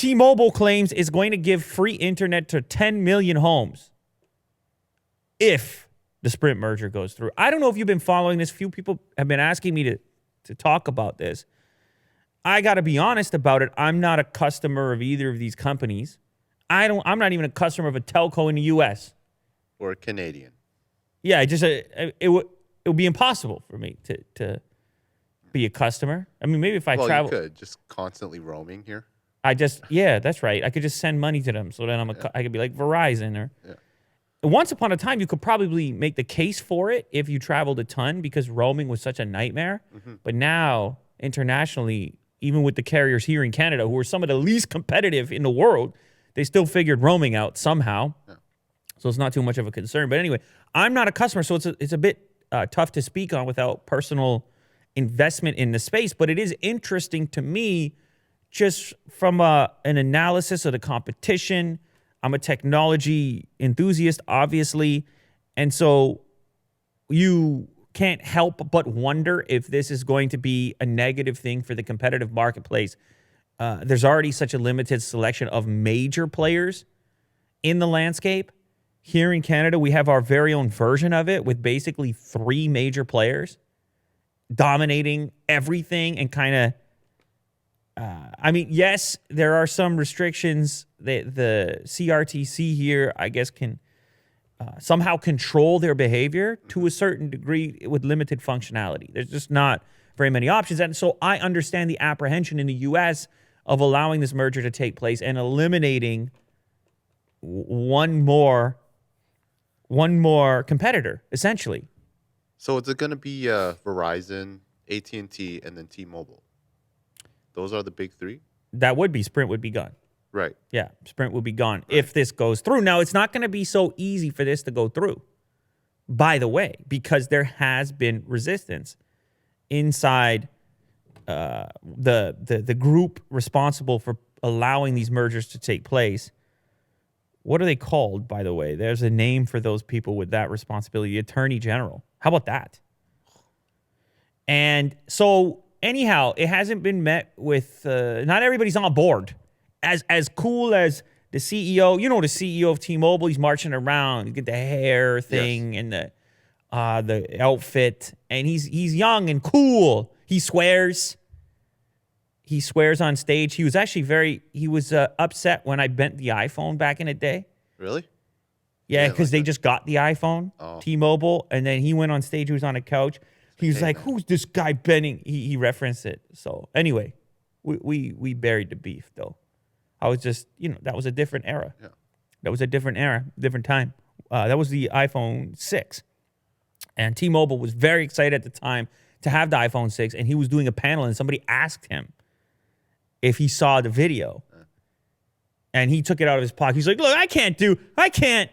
T-Mobile claims is going to give free internet to 10 million homes if the Sprint merger goes through. I don't know if you've been following this. Few people have been asking me to talk about this. I got to be honest about it. I'm not a customer of either of these companies. I'm not even a customer of a telco in the U.S. Or a Canadian. Yeah, it would be impossible for me to be a customer. I mean, maybe if I travel. You could just constantly roaming here. Yeah, that's right. I could just send money to them, so then I could be like Verizon or. Yeah. Once upon a time, you could probably make the case for it if you traveled a ton because roaming was such a nightmare. Mm-hmm. But now, internationally, even with the carriers here in Canada, who are some of the least competitive in the world, they still figured roaming out somehow. Yeah. So it's not too much of a concern. But anyway, I'm not a customer, so it's a bit tough to speak on without personal investment in the space. But it is interesting to me just from an analysis of the competition. I'm a technology enthusiast, obviously. And so you can't help but wonder if this is going to be a negative thing for the competitive marketplace. There's already such a limited selection of major players in the landscape. Here in Canada, we have our very own version of it with basically 3 major players dominating everything and kind of yes, there are some restrictions that the CRTC here, I guess, can somehow control their behavior to a certain degree with limited functionality. There's just not very many options. And so I understand the apprehension in the U.S. of allowing this merger to take place and eliminating one more competitor, essentially. So is it going to be Verizon, AT&T, and then T-Mobile? Those are the big 3? That would be Sprint would be gone. Right. Yeah, Sprint will be gone if this goes through. Now, it's not going to be so easy for this to go through, by the way, because there has been resistance inside the group responsible for allowing these mergers to take place. What are they called, by the way? There's a name for those people with that responsibility, Attorney General. How about that? And so, anyhow, it hasn't been met with, not everybody's on board. As cool as the CEO, the CEO of T-Mobile, he's marching around, you get the hair thing and the outfit, and he's young and cool. He swears on stage. He was actually upset when I bent the iPhone back in the day. Really? Yeah, because they just got the iPhone, T-Mobile, and then he went on stage. He was on a couch. He was like, "Who's this guy bending?" He referenced it. So anyway, we buried the beef though. I was just, that was a different era. Yeah. That was a different era, different time. That was the iPhone 6. And T-Mobile was very excited at the time to have the iPhone 6, and he was doing a panel, and somebody asked him if he saw the video. And he took it out of his pocket. He's like, "Look, I can't,"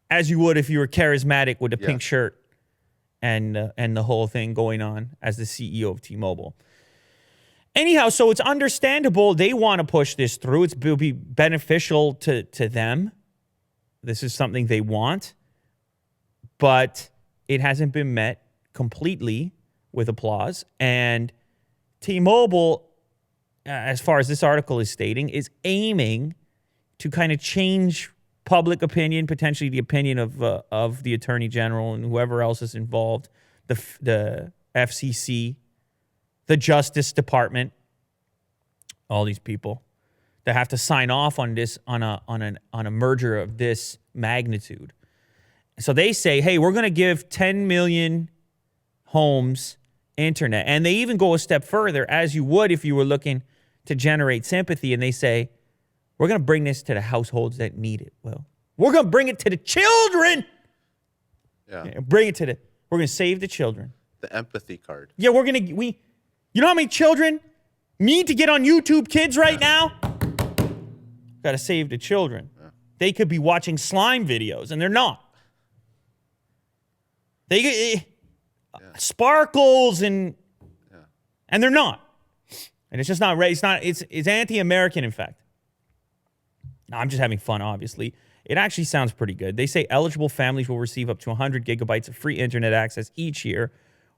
as you would if you were charismatic with a pink shirt and the whole thing going on as the CEO of T-Mobile. Anyhow, so it's understandable they want to push this through. It will be beneficial to them. This is something they want. But it hasn't been met completely with applause. And T-Mobile, as far as this article is stating, is aiming to kind of change public opinion, potentially the opinion of the Attorney General and whoever else is involved, the FCC, the Justice Department, all these people that have to sign off on this on a merger of this magnitude. So they say, "Hey, we're going to give 10 million homes internet," and they even go a step further, as you would if you were looking to generate sympathy, and they say, "We're going to bring this to the households that need it." Well, we're going to bring it to the children. Yeah, we're going to save the children. The empathy card. Yeah, you know how many children need to get on YouTube Kids right now? Got to save the children. Yeah. They could be watching slime videos, and they're not. They get sparkles and they're not. And it's just not right. It's anti-American, in fact. No, I'm just having fun, obviously. It actually sounds pretty good. They say eligible families will receive up to 100 gigabytes of free internet access each year,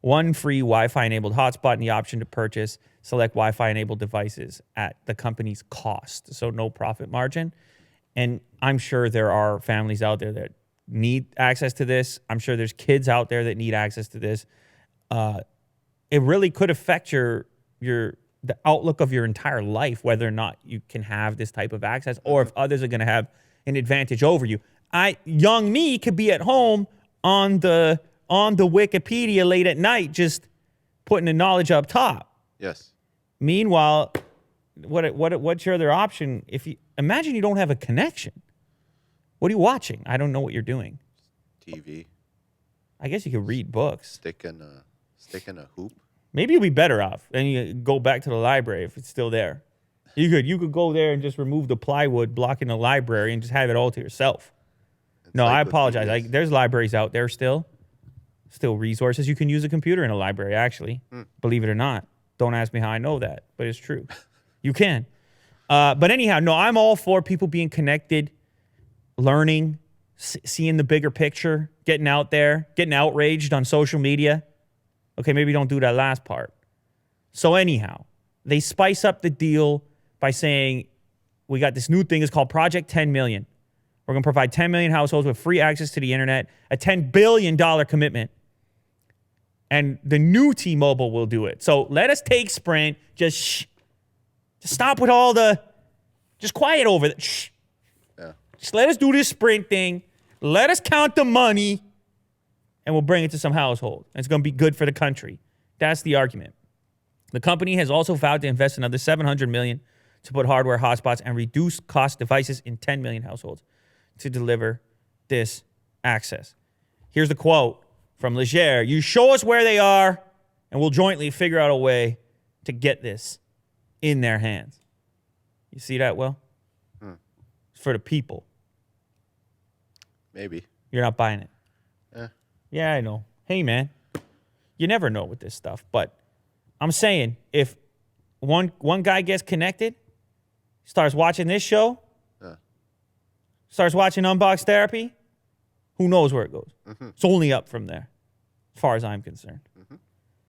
one free Wi-Fi enabled hotspot, and the option to purchase select Wi-Fi enabled devices at the company's cost. So no profit margin. And I'm sure there are families out there that need access to this. I'm sure there's kids out there that need access to this. It really could affect the outlook of your entire life, whether or not you can have this type of access, or if others are going to have an advantage over you. Young me could be at home on the Wikipedia late at night, just putting the knowledge up top. Yes. Meanwhile, what's your other option? If you imagine you don't have a connection, what are you watching? I don't know what you're doing. TV. I guess you could read books. Stick in a hoop. Maybe you'll be better off, and you go back to the library if it's still there. You could go there and just remove the plywood blocking the library and just have it all to yourself. No, I apologize. Like, there's libraries out there still resources. You can use a computer in a library, actually. Believe it or not. Don't ask me how I know that, but it's true. You can. But anyhow, no, I'm all for people being connected, learning, seeing the bigger picture, getting out there, getting outraged on social media. Okay, maybe don't do that last part. So anyhow, they spice up the deal by saying, we got this new thing. It's called Project 10 Million. We're going to provide 10 million households with free access to the internet, a $10 billion commitment. And the new T-Mobile will do it. So let us take Sprint. Just stop with all just quiet over it. Shh. Yeah. Just let us do this Sprint thing. Let us count the money, and we'll bring it to some household. And it's going to be good for the country. That's the argument. The company has also vowed to invest another $700 million to put hardware hotspots and reduce cost devices in 10 million households to deliver this access. Here's the quote from Leger. You show us where they are, and we'll jointly figure out a way to get this in their hands. You see that, Will? It's for the people. Maybe. You're not buying it. Yeah, I know. Hey, man, you never know with this stuff. But I'm saying, if one guy gets connected, starts watching this show, starts watching Unbox Therapy, who knows where it goes? It's only up from there, as far as I'm concerned.